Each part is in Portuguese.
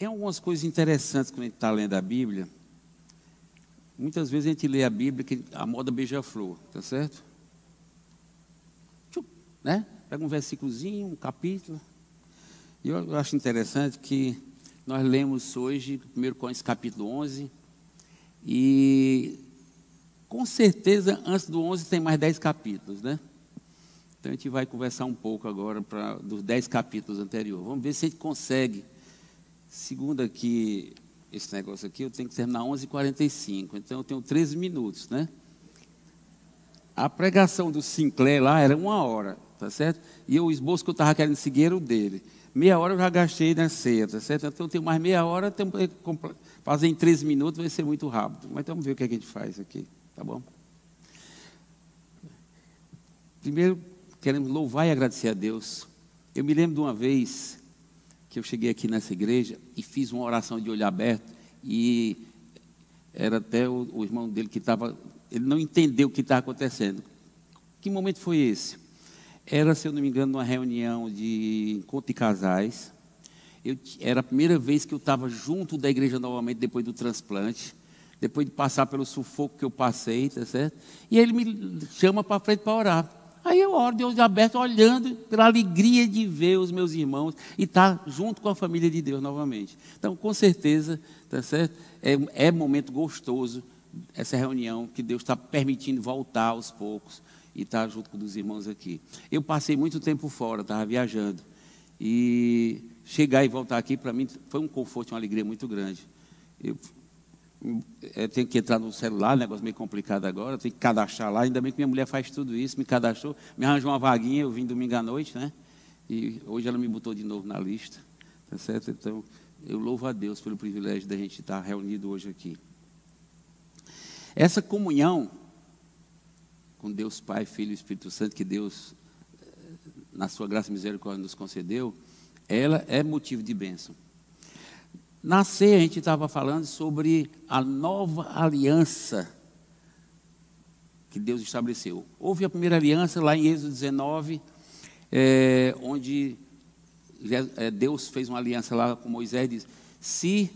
Tem algumas coisas interessantes quando a gente está lendo a Bíblia. Muitas vezes a gente lê a Bíblia, que a moda beija-flor, tá certo? Né? Pega um versículozinho, um capítulo. E eu acho interessante que nós lemos hoje 1 Coríntios capítulo 11. E com certeza antes do 11 tem mais 10 capítulos, né? Então a gente vai conversar um pouco agora dos 10 capítulos anteriores. Vamos ver se a gente consegue. Segundo aqui, esse negócio aqui, eu tenho que terminar 11h45. Então eu tenho 13 minutos, né? A pregação do Sinclair lá era 1 hora, tá certo? E o esboço que eu estava querendo seguir era o dele. Meia hora eu já gastei na ceia, tá certo? Então eu tenho mais meia hora, fazer em 13 minutos vai ser muito rápido. Mas vamos ver o que a gente faz aqui, tá bom? Primeiro, queremos louvar e agradecer a Deus. Eu me lembro de uma vez que eu cheguei aqui nessa igreja e fiz uma oração de olho aberto, e era até o irmão dele que estava, ele não entendeu o que estava acontecendo. Que momento foi esse? Era, se eu não me engano, uma reunião de encontro de casais. Era a primeira vez que eu estava junto da igreja novamente, depois do transplante, depois de passar pelo sufoco que eu passei, tá certo? E ele me chama para frente para orar. Aí eu oro de olhos abertos, olhando pela alegria de ver os meus irmãos e estar junto com a família de Deus novamente. Então, com certeza, tá certo? É momento gostoso essa reunião que Deus está permitindo voltar aos poucos e estar junto com os irmãos aqui. Eu passei muito tempo fora, estava viajando. E chegar e voltar aqui, para mim, foi um conforto, uma alegria muito grande. Eu tenho que entrar no celular, negócio meio complicado agora, tenho que cadastrar lá. Ainda bem que minha mulher faz tudo isso, me cadastrou, me arranjou uma vaguinha, eu vim domingo à noite, né? E hoje ela me botou de novo na lista, tá certo? Então, eu louvo a Deus pelo privilégio da gente estar reunido hoje aqui. Essa comunhão com Deus Pai, Filho e Espírito Santo, que Deus, na sua graça e misericórdia, nos concedeu, ela é motivo de bênção. Na ceia, a gente estava falando sobre a nova aliança que Deus estabeleceu. Houve a primeira aliança lá em Êxodo 19, onde Deus fez uma aliança lá com Moisés e disse: se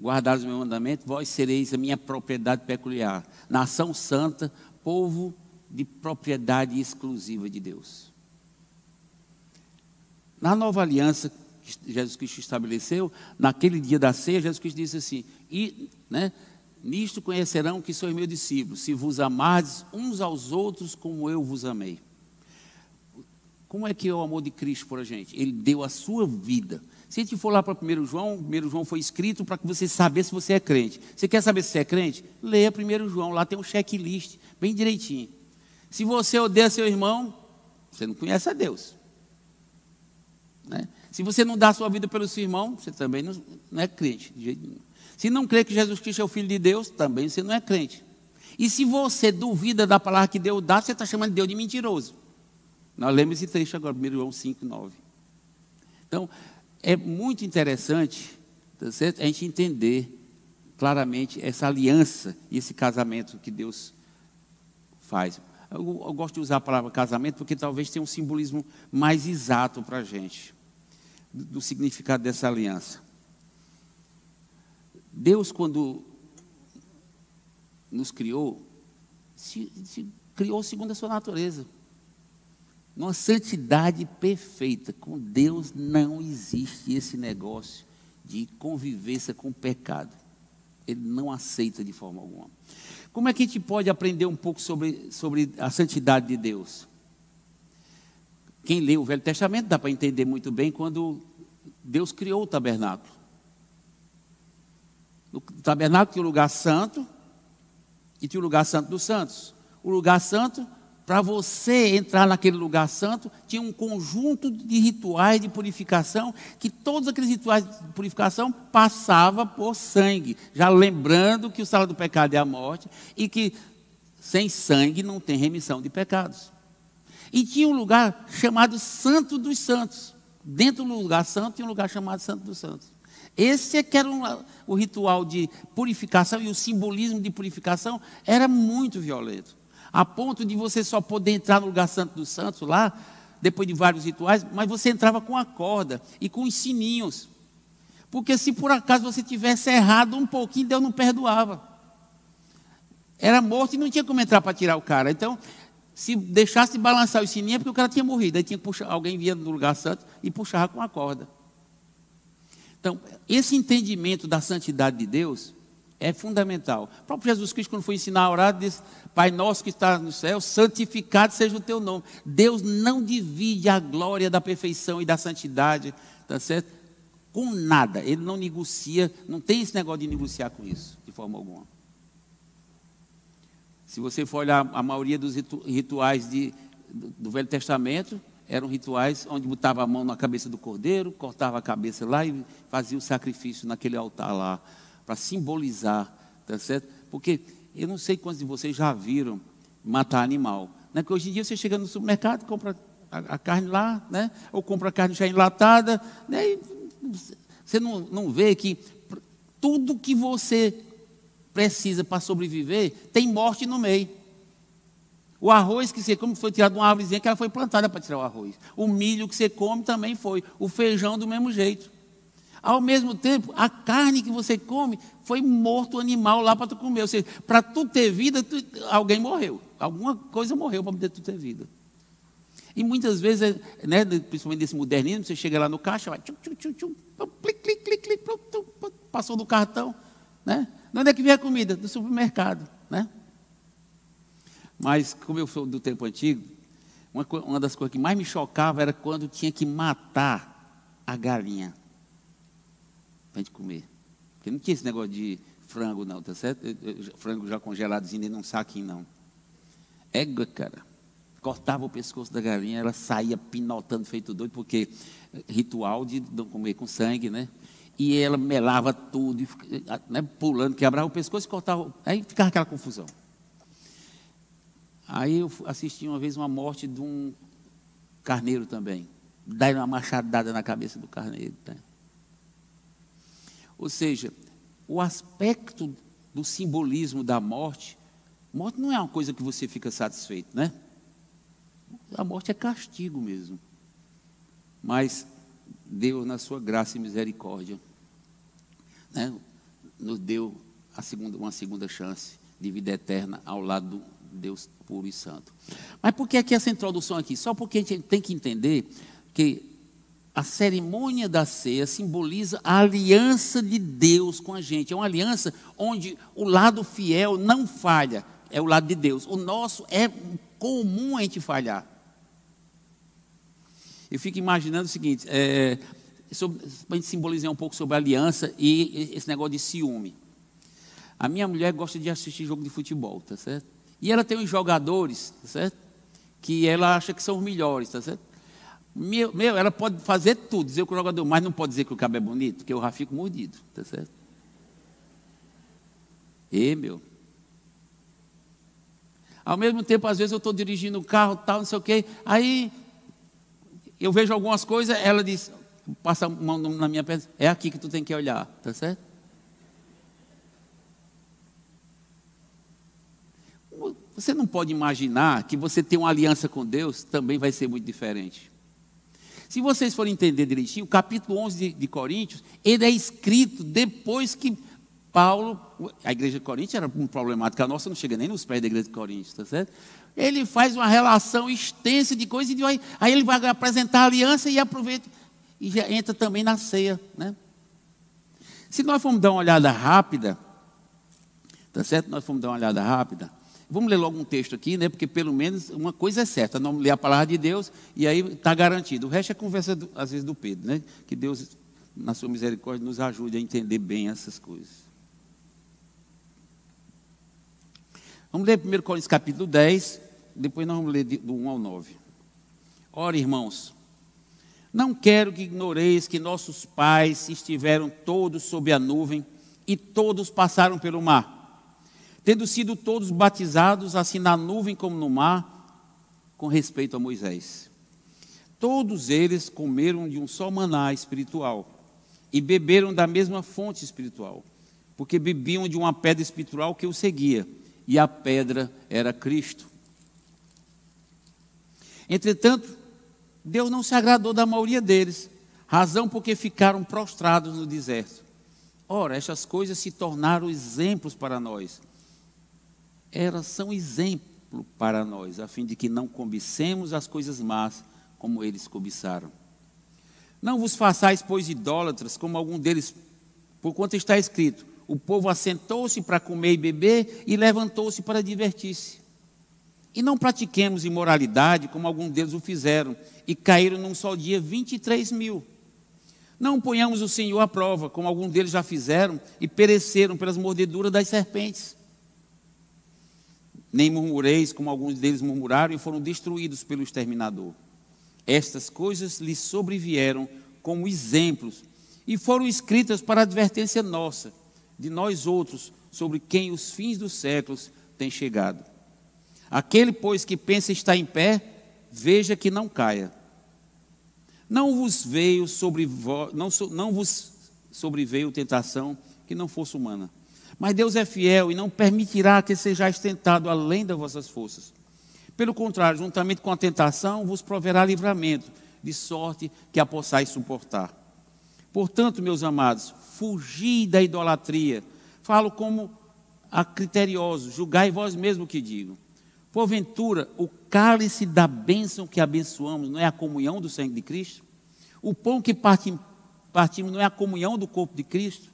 guardares o meu mandamento, vós sereis a minha propriedade peculiar, nação santa, povo de propriedade exclusiva de Deus. Na nova aliança que Jesus Cristo estabeleceu, naquele dia da ceia, Jesus Cristo disse assim: nisto conhecerão que sois meus discípulos, se vos amardes uns aos outros como eu vos amei. Como é que é o amor de Cristo por a gente? Ele deu a sua vida. Se a gente for lá para 1 João foi escrito para que você saber se você é crente. Você quer saber se você é crente? Leia 1 João, lá tem um checklist, bem direitinho. Se você odeia seu irmão, você não conhece a Deus, né? Se você não dá a sua vida pelo seu irmão, você também não é crente, de jeito nenhum. Se não crê que Jesus Cristo é o Filho de Deus, também você não é crente. E se você duvida da palavra que Deus dá, você está chamando Deus de mentiroso. Nós lemos esse trecho agora, 1 João 5:9. Então, é muito interessante, tá certo? A gente entender claramente essa aliança e esse casamento que Deus faz. Eu gosto de usar a palavra casamento porque talvez tenha um simbolismo mais exato para a gente, do significado dessa aliança. Deus, quando nos criou, se criou segundo a sua natureza, numa santidade perfeita. Com Deus não existe esse negócio de convivência com o pecado. Ele não aceita de forma alguma. Como é que a gente pode aprender um pouco sobre a santidade de Deus? Quem lê o Velho Testamento dá para entender muito bem quando Deus criou o tabernáculo. No tabernáculo tinha o lugar santo e tinha o lugar santo dos santos. O lugar santo, para você entrar naquele lugar santo, tinha um conjunto de rituais de purificação, que todos aqueles rituais de purificação passavam por sangue, já lembrando que o salário do pecado é a morte e que sem sangue não tem remissão de pecados. E tinha um lugar chamado Santo dos Santos. Dentro do lugar santo tinha um lugar chamado Santo dos Santos. Esse é que era o ritual de purificação, e o simbolismo de purificação era muito violento, a ponto de você só poder entrar no lugar santo dos santos lá, depois de vários rituais, mas você entrava com a corda e com os sininhos, Porque se por acaso você tivesse errado um pouquinho, Deus não perdoava. Era morto e não tinha como entrar para tirar o cara. Então, se deixasse de balançar o sininho, é porque o cara tinha morrido. Aí tinha que puxar, alguém via no lugar santo e puxava com a corda. Então, esse entendimento da santidade de Deus é fundamental. O próprio Jesus Cristo, quando foi ensinar a orar, disse: Pai nosso que está no céu, santificado seja o teu nome. Deus não divide a glória da perfeição e da santidade, tá certo? Com nada. Ele não negocia, não tem esse negócio de negociar com isso, de forma alguma. Se você for olhar a maioria dos rituais do Velho Testamento, eram rituais onde botava a mão na cabeça do cordeiro, cortava a cabeça lá e fazia o sacrifício naquele altar lá, para simbolizar, tá certo? Porque eu não sei quantos de vocês já viram matar animal, né? Porque hoje em dia você chega no supermercado, compra a carne lá, né? Ou compra a carne já enlatada, né? E você não vê que tudo que você precisa para sobreviver tem morte no meio. O arroz que você come foi tirado de uma árvorezinha que ela foi plantada para tirar o arroz. O milho que você come também foi. O feijão do mesmo jeito. Ao mesmo tempo, a carne que você come foi morto o animal lá para tu comer. Ou seja, para tu ter vida, alguém morreu. Alguma coisa morreu para poder tu ter vida. E muitas vezes, né, principalmente nesse modernismo, você chega lá no caixa, vai tchum, tchum, tchum, tchum, clic, clic, clic, clic, passou do cartão, né? De onde é que vem a comida? Do supermercado, né? Mas, como eu sou do tempo antigo, uma das coisas que mais me chocava era quando tinha que matar a galinha para a gente comer. Porque não tinha esse negócio de frango, não, tá certo? Frango já congeladozinho num saquinho, não. Égua, cara. Cortava o pescoço da galinha, ela saía pinotando feito doido, porque ritual de não comer com sangue, né? E ela melava tudo, né, pulando, quebrava o pescoço e cortava. Aí ficava aquela confusão. Aí eu assisti uma vez uma morte de um carneiro também. Daí uma machadada na cabeça do carneiro. Né? Ou seja, o aspecto do simbolismo da morte não é uma coisa que você fica satisfeito, né? A morte é castigo mesmo. Mas Deus, na sua graça e misericórdia, né, nos deu uma segunda chance de vida eterna ao lado do Deus puro e santo. Mas por que aqui essa introdução aqui? Só porque a gente tem que entender que a cerimônia da ceia simboliza a aliança de Deus com a gente. É uma aliança onde o lado fiel não falha, é o lado de Deus. O nosso é comum a gente falhar. Eu fico imaginando o seguinte, para a gente simbolizar um pouco sobre a aliança e esse negócio de ciúme. A minha mulher gosta de assistir jogo de futebol, tá certo? E ela tem uns jogadores, tá certo? Que ela acha que são os melhores, tá certo? Ela pode fazer tudo, dizer que o jogador, mas não pode dizer que o cabo é bonito, porque eu já fico mordido, tá certo? Ao mesmo tempo, às vezes eu estou dirigindo o carro, tal, não sei o quê, aí eu vejo algumas coisas, ela diz, passa a mão na minha perna, é aqui que tu tem que olhar, tá certo? Você não pode imaginar que você ter uma aliança com Deus também vai ser muito diferente. Se vocês forem entender direitinho, o capítulo 11 de Coríntios, ele é escrito depois que Paulo, a igreja de Coríntios era uma problemática, a nossa não chega nem nos pés da igreja de Coríntios, tá certo? Ele faz uma relação extensa de coisas, aí ele vai apresentar a aliança e aproveita, e já entra também na ceia, né? Se nós formos dar uma olhada rápida, tá certo? Vamos ler logo um texto aqui, né? Porque pelo menos uma coisa é certa, não ler a palavra de Deus e aí está garantido. O resto é conversa, às vezes, do Pedro, né? Que Deus, na sua misericórdia, nos ajude a entender bem essas coisas. Vamos ler 1 Coríntios capítulo 10, depois nós vamos ler do 1 ao 9. Ora, irmãos, não quero que ignoreis que nossos pais estiveram todos sob a nuvem e todos passaram pelo mar, tendo sido todos batizados, assim na nuvem como no mar, com respeito a Moisés. Todos eles comeram de um só maná espiritual e beberam da mesma fonte espiritual, porque bebiam de uma pedra espiritual que os seguia, e a pedra era Cristo. Entretanto, Deus não se agradou da maioria deles, razão porque ficaram prostrados no deserto. Ora, estas coisas se tornaram exemplos para nós. Elas são exemplo para nós, a fim de que não cobicemos as coisas más, como eles cobiçaram. Não vos façais, pois, idólatras, como algum deles, porquanto está escrito: o povo assentou-se para comer e beber, e levantou-se para divertir-se. E não pratiquemos imoralidade, como algum deles o fizeram, e caíram num só dia 23.000. Não ponhamos o Senhor à prova, como algum deles já fizeram, e pereceram pelas mordeduras das serpentes. Nem murmureis, como alguns deles murmuraram, e foram destruídos pelo exterminador. Estas coisas lhes sobrevieram como exemplos, e foram escritas para advertência nossa, de nós outros, sobre quem os fins dos séculos têm chegado. Aquele, pois, que pensa estar em pé, veja que não caia. Não vos sobreveio tentação que não fosse humana. Mas Deus é fiel e não permitirá que sejais tentado além das vossas forças. Pelo contrário, juntamente com a tentação, vos proverá livramento, de sorte que a possais suportar. Portanto, meus amados, fugi da idolatria. Falo como a criteriosos, julgai vós mesmos o que digo. Porventura, o cálice da bênção que abençoamos não é a comunhão do sangue de Cristo? O pão que partimos não é a comunhão do corpo de Cristo?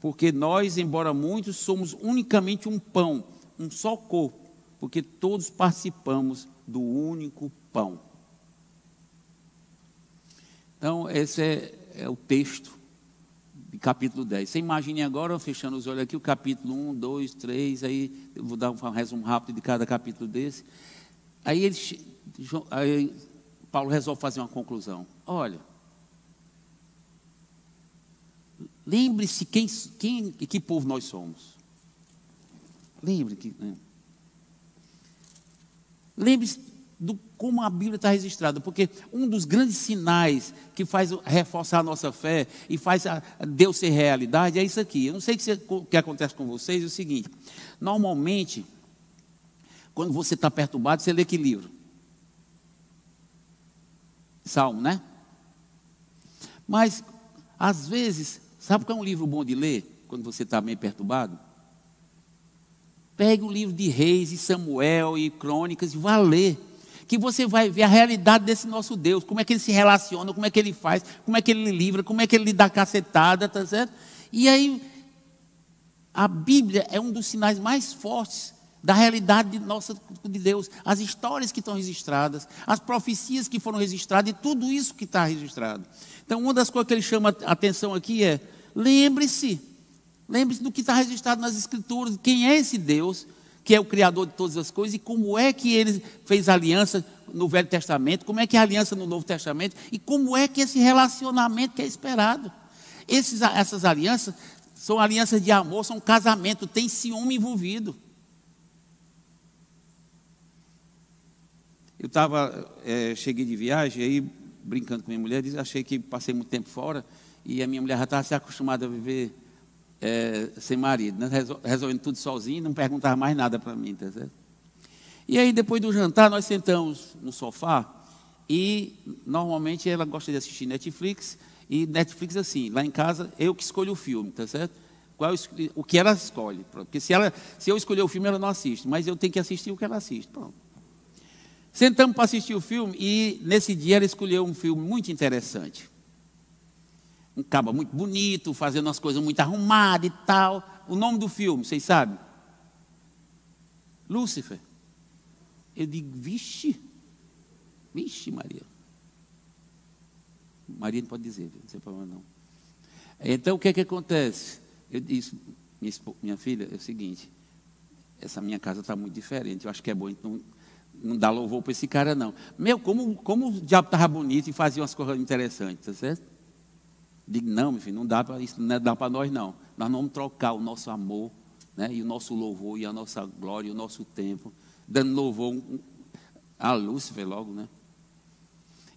Porque nós, embora muitos, somos unicamente um pão, um só corpo, porque todos participamos do único pão. Então, esse é o texto de capítulo 10. Você imagine agora, fechando os olhos aqui, o capítulo 1, 2, 3, aí eu vou dar um resumo rápido de cada capítulo desse. Aí Paulo resolve fazer uma conclusão. Olha, lembre-se que povo nós somos. Lembre-se do como a Bíblia está registrada, porque um dos grandes sinais que faz reforçar a nossa fé e faz Deus ser realidade é isso aqui. Eu não sei o que acontece com vocês, é o seguinte: normalmente, quando você está perturbado, você lê que livro? Salmo, né? Mas, às vezes, sabe qual é um livro bom de ler, quando você está meio perturbado? Pegue o livro de Reis e Samuel e Crônicas e vá ler, que você vai ver a realidade desse nosso Deus, como é que ele se relaciona, como é que ele faz, como é que ele livra, como é que ele lhe dá cacetada, tá certo? E aí, a Bíblia é um dos sinais mais fortes da realidade de Deus, as histórias que estão registradas, as profecias que foram registradas e tudo isso que está registrado. Então, uma das coisas que ele chama a atenção aqui é: lembre-se do que está registrado nas Escrituras, quem é esse Deus, que é o Criador de todas as coisas, e como é que ele fez aliança no Velho Testamento, como é que é a aliança no Novo Testamento, e como é que esse relacionamento que é esperado. Essas alianças são alianças de amor, são casamento, tem ciúme envolvido. Eu cheguei de viagem, aí brincando com minha mulher, achei que passei muito tempo fora, e a minha mulher já estava se acostumada a viver sem marido, né? Resolvendo tudo sozinho, não perguntava mais nada para mim, tá certo? E aí, depois do jantar, nós sentamos no sofá, e normalmente ela gosta de assistir Netflix, e Netflix assim, lá em casa, eu que escolho o filme, tá certo? O que ela escolhe, porque se eu escolher o filme, ela não assiste, mas eu tenho que assistir o que ela assiste, pronto. Sentamos para assistir o filme, e nesse dia ela escolheu um filme muito interessante. Um caba muito bonito, fazendo umas coisas muito arrumadas e tal. O nome do filme, vocês sabem? Lúcifer. Eu digo, vixe Maria. Maria não pode dizer, não tem problema não. Então o que é que acontece? Eu disse, minha filha, é o seguinte: essa minha casa está muito diferente, eu acho que é bom, então não dá louvor para esse cara não. Como o diabo estava bonito e fazia umas coisas interessantes, tá certo? Digo, não, meu filho, não dá para isso, não dá para nós não. Nós não vamos trocar o nosso amor, né, e o nosso louvor, e a nossa glória, e o nosso tempo, dando louvor a Lúcifer logo, né?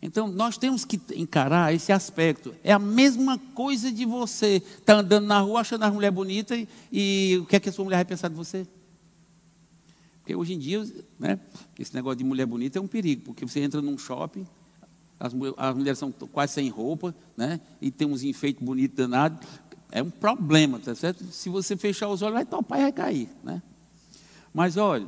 Então, nós temos que encarar esse aspecto. É a mesma coisa de você estar andando na rua, achando as mulheres bonitas, e o que é que a sua mulher vai pensar de você? Porque hoje em dia, né, esse negócio de mulher bonita é um perigo, porque você entra num shopping, As mulheres são quase sem roupa, né? E tem uns enfeites bonitos danados. É um problema, tá certo? Se você fechar os olhos, vai topar e vai cair, né? Mas olha,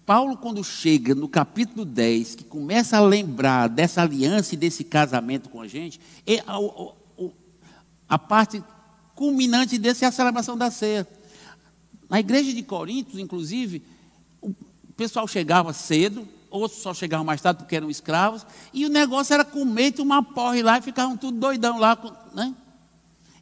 Paulo, quando chega no capítulo 10, que começa a lembrar dessa aliança e desse casamento com a gente, a parte culminante desse é a celebração da ceia. Na igreja de Corinto, inclusive, o pessoal chegava cedo, outros só chegavam mais tarde porque eram escravos, e o negócio era comer e tomar porre lá, e ficavam tudo doidão lá, né?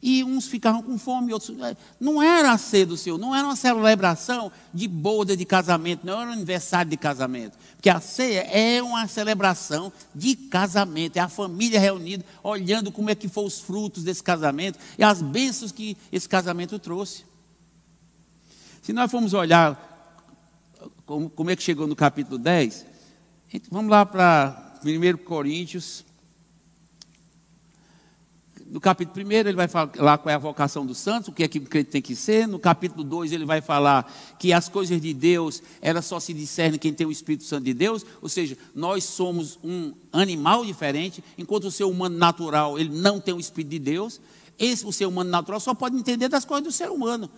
E uns ficavam com fome, outros... Não era a ceia do Senhor, não era uma celebração de boda de casamento, não era um aniversário de casamento. Porque a ceia é uma celebração de casamento, é a família reunida, olhando como é que foram os frutos desse casamento, e as bênçãos que esse casamento trouxe. Se nós formos olhar como é que chegou no capítulo 10, vamos lá para 1 Coríntios. No capítulo 1 ele vai falar qual é a vocação dos santos, o que é que o crente tem que ser. No capítulo 2 ele vai falar que as coisas de Deus, elas só se discernem quem tem o Espírito Santo de Deus. Ou seja, nós somos um animal diferente, enquanto o ser humano natural, ele não tem o Espírito de Deus. O ser humano natural só pode entender das coisas do ser humano.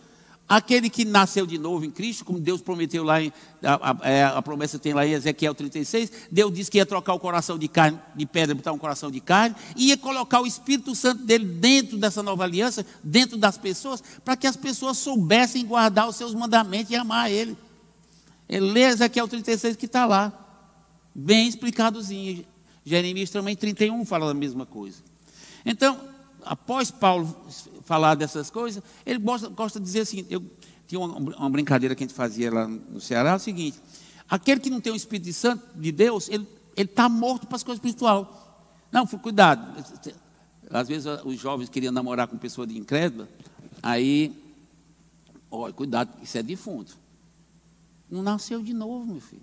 Aquele que nasceu de novo em Cristo, como Deus prometeu lá, a promessa tem lá em Ezequiel 36, Deus disse que ia trocar o coração de carne, de pedra, botar um coração de carne, e ia colocar o Espírito Santo dele dentro dessa nova aliança, dentro das pessoas, para que as pessoas soubessem guardar os seus mandamentos e amar Ele. Ele lê Ezequiel 36 que está lá, bem explicadozinho. Jeremias também 31 fala a mesma coisa. Então, após Paulo falar dessas coisas, ele gosta de dizer assim, tinha uma brincadeira que a gente fazia lá no Ceará, é o seguinte: aquele que não tem o Espírito Santo de Deus, ele está morto para as coisas espirituais. Não, cuidado. Às vezes os jovens queriam namorar com pessoa de incrédula, aí, olha, cuidado, isso é defunto. Não nasceu de novo, meu filho.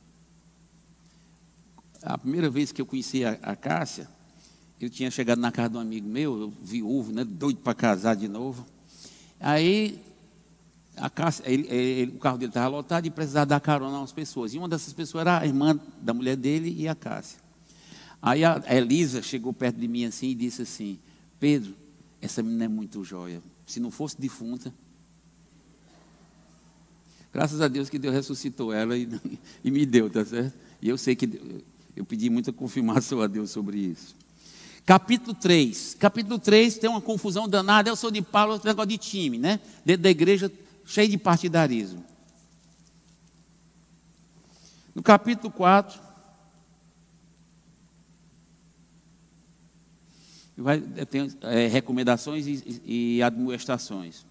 A primeira vez que eu conheci a Cássia, eu tinha chegado na casa de um amigo meu, viúvo, né, doido para casar de novo. Aí, a Cássia, o carro dele estava lotado e precisava dar carona a umas pessoas. E uma dessas pessoas era a irmã da mulher dele e a Cássia. Aí a Elisa chegou perto de mim assim e disse assim: Pedro, essa menina é muito joia. Se não fosse defunta... Graças a Deus que Deus ressuscitou ela e me deu, tá certo? E eu sei que eu pedi muita confirmação a Deus sobre isso. Capítulo 3. Capítulo 3 tem uma confusão danada. Eu sou de Paulo, outro negócio de time, né? Dentro da igreja, cheio de partidarismo. No capítulo 4, tem recomendações e admoestações.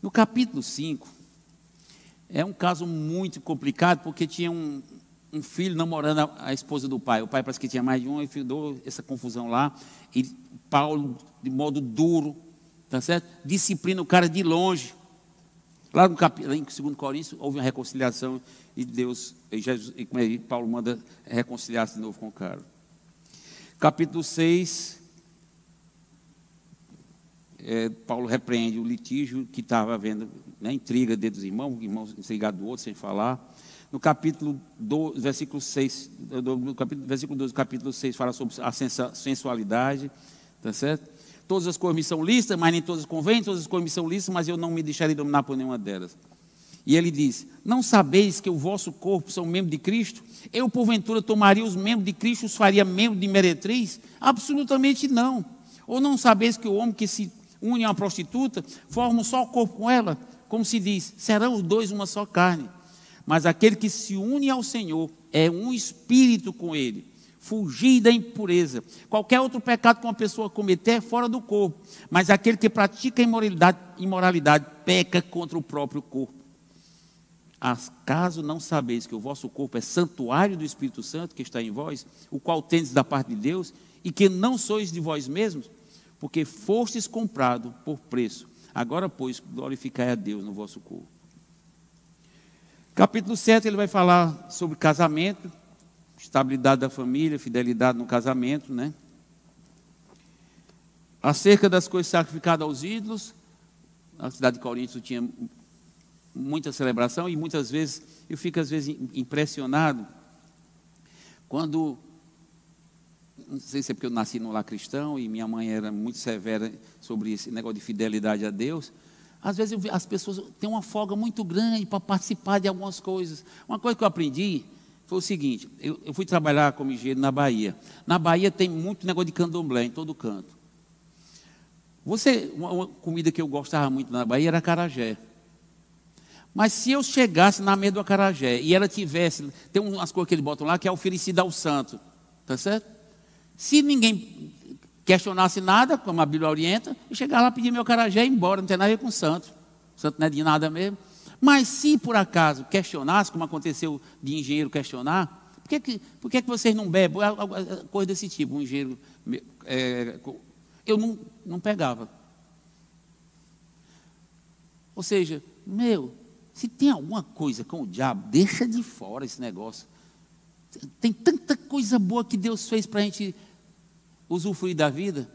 No capítulo 5, é um caso muito complicado, porque tinha um filho namorando a esposa do pai. O pai parece que tinha mais de um, e deu essa confusão lá. E Paulo, de modo duro, tá certo? Disciplina o cara de longe. Lá no capítulo, em 2 Coríntios, houve uma reconciliação e Deus, e Paulo manda reconciliar-se de novo com o cara. Capítulo 6, Paulo repreende o litígio que estava havendo, né, intriga dentro dos irmãos, intrigados do outro sem falar. No capítulo 12, versículo 6, versículo 12 do capítulo 6 fala sobre a sensualidade, tá certo? Todas as coisas me são lícitas, mas nem todas convêm, todas as coisas me são lícitas, mas eu não me deixarei dominar por nenhuma delas. E ele diz: não sabeis que o vosso corpo são membros de Cristo? Eu, porventura, tomaria os membros de Cristo e os faria membros de meretriz? Absolutamente não. Ou não sabeis que o homem que se une a uma prostituta forma um só corpo com ela? Como se diz, serão os dois uma só carne. Mas aquele que se une ao Senhor é um espírito com Ele. Fugir da impureza. Qualquer outro pecado que uma pessoa cometer é fora do corpo. Mas aquele que pratica imoralidade peca contra o próprio corpo. Acaso não sabeis que o vosso corpo é santuário do Espírito Santo que está em vós, o qual tendes da parte de Deus, e que não sois de vós mesmos? Porque fostes comprado por preço. Agora, pois, glorificai a Deus no vosso corpo. Capítulo 7, ele vai falar sobre casamento, estabilidade da família, fidelidade no casamento, né? Acerca das coisas sacrificadas aos ídolos, na cidade de Corinto tinha muita celebração, e muitas vezes, eu fico às vezes impressionado, quando, não sei se é porque eu nasci num lar cristão, e minha mãe era muito severa sobre esse negócio de fidelidade a Deus, às vezes as pessoas têm uma folga muito grande para participar de algumas coisas. Uma coisa que eu aprendi foi o seguinte, eu fui trabalhar como engenheiro na Bahia. Na Bahia tem muito negócio de candomblé em todo canto. Uma comida que eu gostava muito na Bahia era acarajé. Mas se eu chegasse na mesa do acarajé e ela tivesse, tem umas coisas que eles botam lá que é oferecida ao santo, tá certo? Se ninguém questionasse nada, como a Bíblia orienta, eu chegava lá, pedir meu acarajé e ir embora, não tem nada a ver com o santo. O santo não é de nada mesmo. Mas se por acaso questionasse, como aconteceu de engenheiro questionar, por que vocês não bebem? Coisa desse tipo, um engenheiro, eu não pegava. Ou seja, se tem alguma coisa com o diabo, deixa de fora esse negócio. Tem tanta coisa boa que Deus fez para a gente usufruir da vida.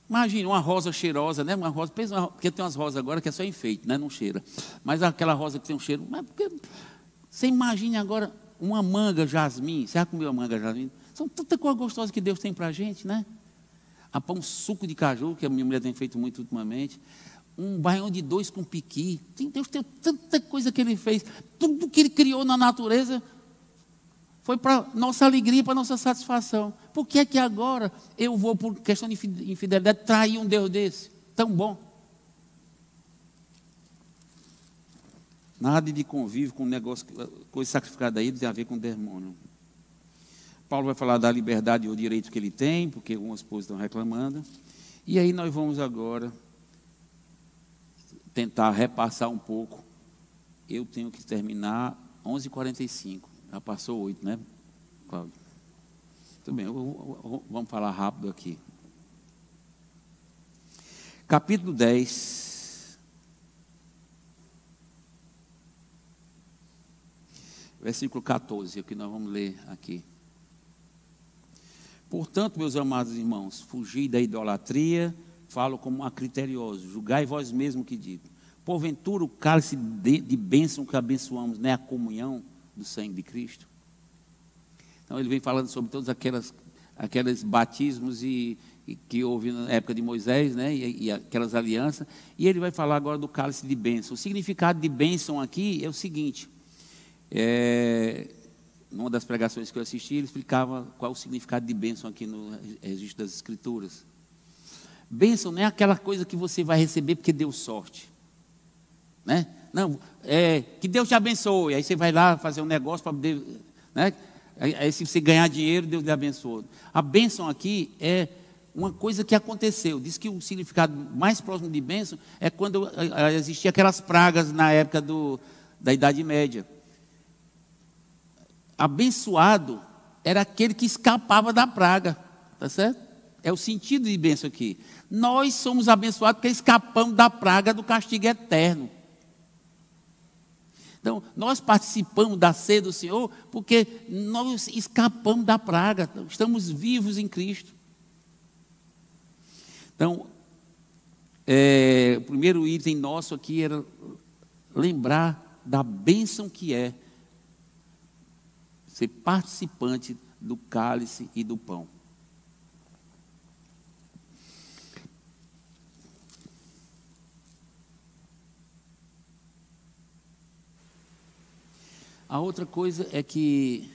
Imagina uma rosa cheirosa, né? Porque tem umas rosas agora que é só enfeite, né? Não cheira. Mas aquela rosa que tem um cheiro. Você imagine agora uma manga jasmim. Você já comeu a manga jasmim? São tanta coisa gostosa que Deus tem para a gente, né? Um suco de caju, que a minha mulher tem feito muito ultimamente. Um baião de dois com piqui. Deus tem tanta coisa que Ele fez. Tudo que Ele criou na natureza foi para nossa alegria, para nossa satisfação. Por que é que agora eu vou, por questão de infidelidade, trair um Deus desse? Tão bom. Nada de convívio com negócio, coisa sacrificada aí, tem a ver com demônio. Paulo vai falar da liberdade e o direito que ele tem, porque algumas coisas estão reclamando. E aí nós vamos agora tentar repassar um pouco. Eu tenho que terminar 11h45. Já passou 8, né, Cláudio? Tudo bem, vamos falar rápido aqui. Capítulo 10. Versículo 14, é o que nós vamos ler aqui. Portanto, meus amados irmãos, fugi da idolatria, falo como acriterioso, julgai vós mesmos o que digo. Porventura o cálice de bênção que abençoamos, não é a comunhão do sangue de Cristo? Então ele vem falando sobre todos aqueles batismos que houve na época de Moisés, né, e aquelas alianças, e ele vai falar agora do cálice de bênção. O significado de bênção aqui é o seguinte, numa das pregações que eu assisti, ele explicava qual é o significado de bênção aqui no registro das Escrituras. Bênção não é aquela coisa que você vai receber porque deu sorte, né? Não, que Deus te abençoe, aí você vai lá fazer um negócio para poder, né? Aí se você ganhar dinheiro, Deus lhe abençoa. A bênção aqui é uma coisa que aconteceu. Diz que o significado mais próximo de bênção é quando existiam aquelas pragas na época da Idade Média. Abençoado era aquele que escapava da praga, tá certo? É o sentido de bênção aqui. Nós somos abençoados porque escapamos da praga do castigo eterno. Então, nós participamos da ceia do Senhor porque nós escapamos da praga, estamos vivos em Cristo. Então, o primeiro item nosso aqui era lembrar da bênção que é ser participante do cálice e do pão. A outra coisa é que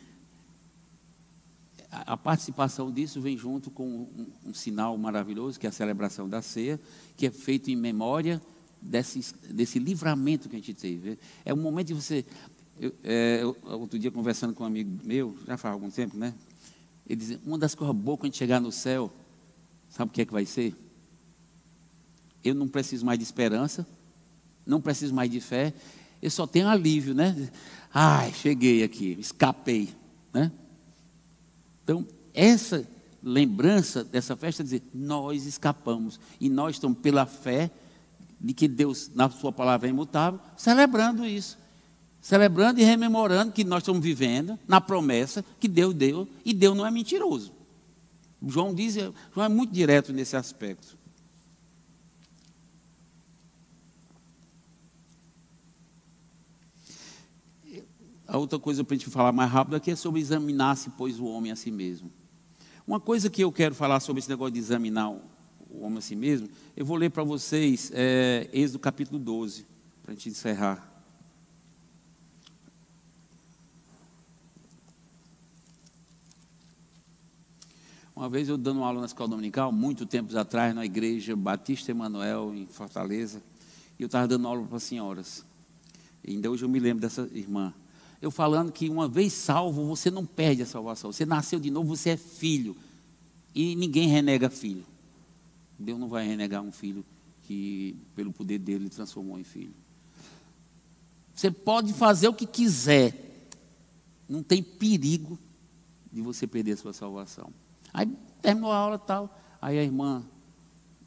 a participação disso vem junto com um sinal maravilhoso, que é a celebração da ceia, que é feito em memória desse livramento que a gente teve. É um momento de você... outro dia, conversando com um amigo meu, já faz algum tempo, né? Ele dizia, uma das coisas boas quando a gente chegar no céu, sabe o que é que vai ser? Eu não preciso mais de esperança, não preciso mais de fé, eu só tenho alívio, né? Ai, cheguei aqui, escapei, né? Então, essa lembrança dessa festa é dizer, nós escapamos, e nós estamos pela fé de que Deus, na sua palavra é imutável, celebrando isso, celebrando e rememorando que nós estamos vivendo na promessa que Deus deu, e Deus não é mentiroso. João é muito direto nesse aspecto. A outra coisa para a gente falar mais rápido aqui é sobre examinar-se, pois, o homem a si mesmo. Uma coisa que eu quero falar sobre esse negócio de examinar o homem a si mesmo, eu vou ler para vocês Êxodo capítulo 12, para a gente encerrar. Uma vez eu dando uma aula na escola dominical, muito tempos atrás, na igreja Batista Emanuel, em Fortaleza, e eu estava dando aula para as senhoras. E ainda hoje eu me lembro dessa irmã. Eu falando que uma vez salvo, você não perde a salvação. Você nasceu de novo, você é filho. E ninguém renega filho. Deus não vai renegar um filho que, pelo poder dele, transformou em filho. Você pode fazer o que quiser. Não tem perigo de você perder a sua salvação. Aí terminou a aula e tal. Aí a irmã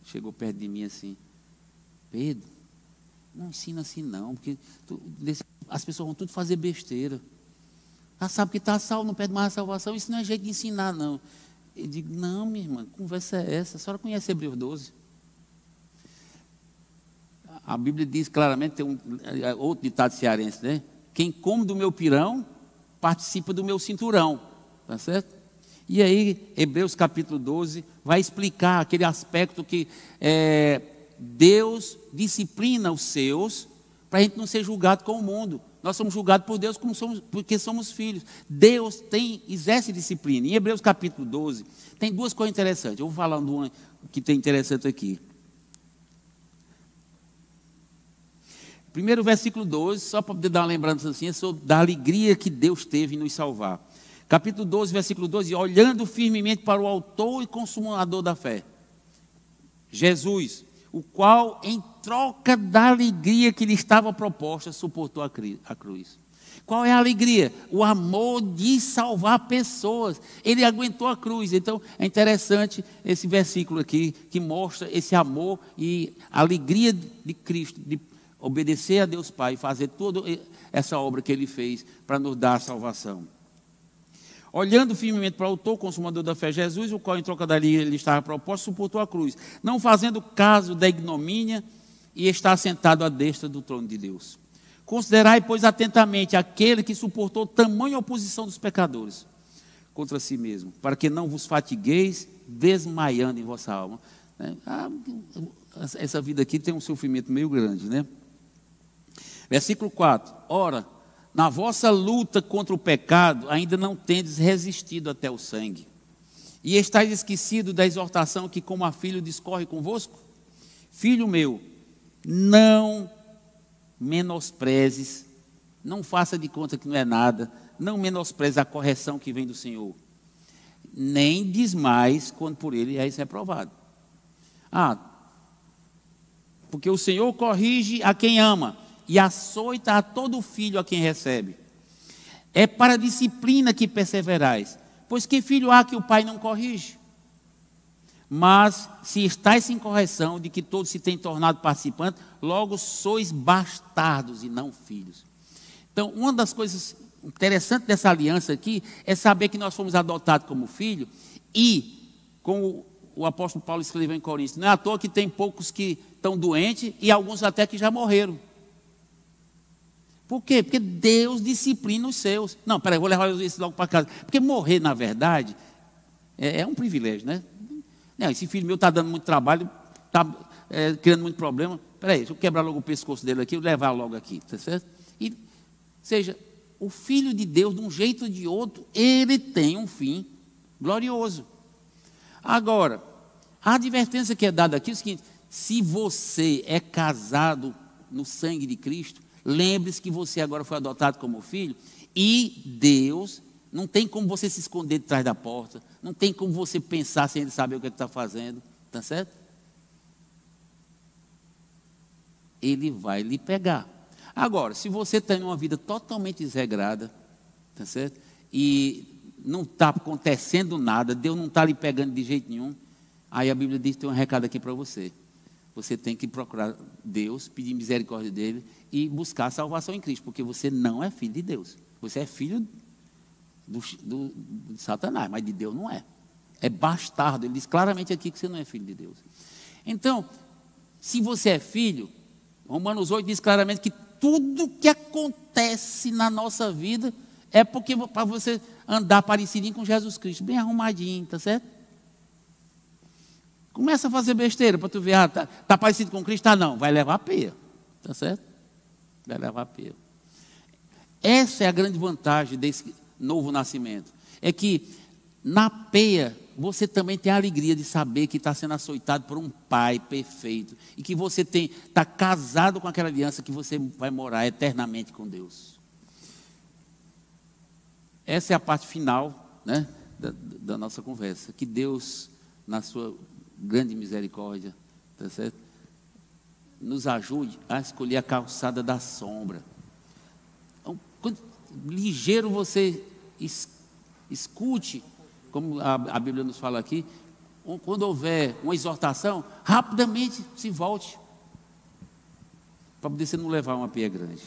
chegou perto de mim assim: Pedro, não ensina assim não, porque as pessoas vão tudo fazer besteira. Ela sabe que está salvo, não perde mais a salvação. Isso não é jeito de ensinar, não. Eu digo: não, minha irmã, que conversa é essa? A senhora conhece Hebreus 12? A Bíblia diz claramente, tem outro ditado cearense, né? Quem come do meu pirão, participa do meu cinturão. Tá certo? E aí, Hebreus capítulo 12, vai explicar aquele aspecto que Deus disciplina os seus, para a gente não ser julgado com o mundo. Nós somos julgados por Deus porque somos filhos. Deus exerce disciplina. Em Hebreus capítulo 12, tem duas coisas interessantes. Eu vou falar de uma que tem interessante aqui. Primeiro versículo 12, só para poder dar uma lembrança assim, é sobre da alegria que Deus teve em nos salvar. Capítulo 12, versículo 12, olhando firmemente para o autor e consumador da fé, Jesus, o qual, em troca da alegria que lhe estava proposta, suportou a cruz. Qual é a alegria? O amor de salvar pessoas. Ele aguentou a cruz. Então, é interessante esse versículo aqui, que mostra esse amor e a alegria de Cristo, de obedecer a Deus Pai, fazer toda essa obra que Ele fez para nos dar a salvação. Olhando firmemente para o autor, consumador da fé, Jesus, o qual em troca da alegria lhe estava proposto, suportou a cruz, não fazendo caso da ignomínia, e está sentado à destra do trono de Deus. Considerai, pois, atentamente aquele que suportou tamanha oposição dos pecadores contra si mesmo, para que não vos fatigueis desmaiando em vossa alma. Essa vida aqui tem um sofrimento meio grande, né? Versículo 4. Ora, na vossa luta contra o pecado, ainda não tendes resistido até o sangue. E estáis esquecido da exortação que, como a filho, discorre convosco? Filho meu, não menosprezes, não faça de conta que não é nada, não menospreze a correção que vem do Senhor. Nem desmais quando por ele és reprovado. Porque o Senhor corrige a quem ama, e açoita a todo filho a quem recebe. É para a disciplina que perseverais, pois que filho há que o pai não corrige? Mas se estáis sem correção, de que todos se têm tornado participantes, logo sois bastardos e não filhos. Então, uma das coisas interessantes dessa aliança aqui, é saber que nós fomos adotados como filho, e, como o apóstolo Paulo escreveu em Coríntios, não é à toa que tem poucos que estão doentes, e alguns até que já morreram. Por quê? Porque Deus disciplina os seus. Não, peraí, vou levar isso logo para casa. Porque morrer, na verdade, é um privilégio, né? Não, esse filho meu está dando muito trabalho, está criando muito problema. Peraí, deixa eu quebrar logo o pescoço dele aqui e levar logo aqui, tá certo? E, seja, o Filho de Deus, de um jeito ou de outro, ele tem um fim glorioso. Agora, a advertência que é dada aqui é o seguinte: se você é casado no sangue de Cristo, lembre-se que você agora foi adotado como filho, e Deus, não tem como você se esconder de trás da porta, não tem como você pensar sem ele saber o que está fazendo, está certo? Ele vai lhe pegar. Agora, se você tem uma vida totalmente desregrada, está certo? E não está acontecendo nada, Deus não está lhe pegando de jeito nenhum, aí a Bíblia diz que tem um recado aqui para você. Você tem que procurar Deus, pedir misericórdia dele e buscar a salvação em Cristo, porque você não é filho de Deus. Você é filho de Satanás, mas de Deus não é. É bastardo. Ele diz claramente aqui que você não é filho de Deus. Então, se você é filho, Romanos 8 diz claramente que tudo que acontece na nossa vida é porque para você andar parecidinho com Jesus Cristo, bem arrumadinho, tá certo? Começa a fazer besteira para tu ver, tá parecido com Cristo, não, vai levar a peia, tá certo? Vai levar a peia. Essa é a grande vantagem desse novo nascimento, é que na peia você também tem a alegria de saber que está sendo açoitado por um pai perfeito e que você está casado com aquela aliança que você vai morar eternamente com Deus. Essa é a parte final, né, da nossa conversa, que Deus, na sua grande misericórdia, tá certo, nos ajude a escolher a calçada da sombra. Então, ligeiro você escute, como a Bíblia nos fala aqui, quando houver uma exortação, rapidamente se volte, para poder você não levar uma peia grande.